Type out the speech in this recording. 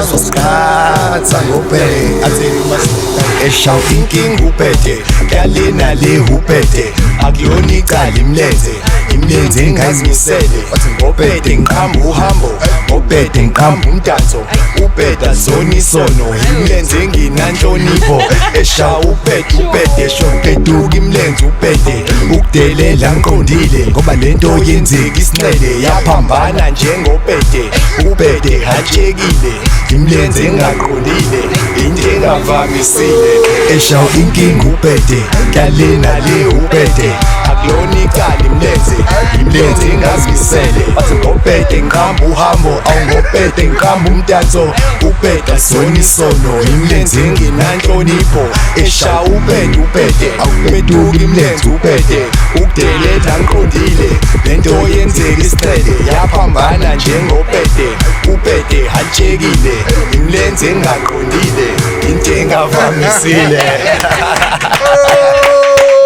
azosikhatha ngobhede athini masibheke eshawu inkinga ubhede yalena le ubhede akuyona icala imlenze engazimisele wathi ngobhede ngiqhamba uhambo ngobhede ngiqhamba umdanso ubhede azona isono imlenze enginanhlonipho eshawu ubhede shopeduka imlenze ubhede ukudelela ngiqondile ngoba lento yenzeka isinqele yaphambana njengobhede ubhede hatshekile imlenze engaqondile into engavamisile eshawu inkinga ubhede yalena le ubhede akuyona icala imlenze engazimisele wathi ngobhede ngiqhamba uhambo awungobhede ngiqhamba umdanso ubhede azona isono imlenze enginanhlonipho eshawu ubhede awupeduka imlenze ubhede ukudelela ngiqondile lento yenzeka isiqhele yaphambana njengobhede ubhede hatshekile imlenze engaqondile into engavamisile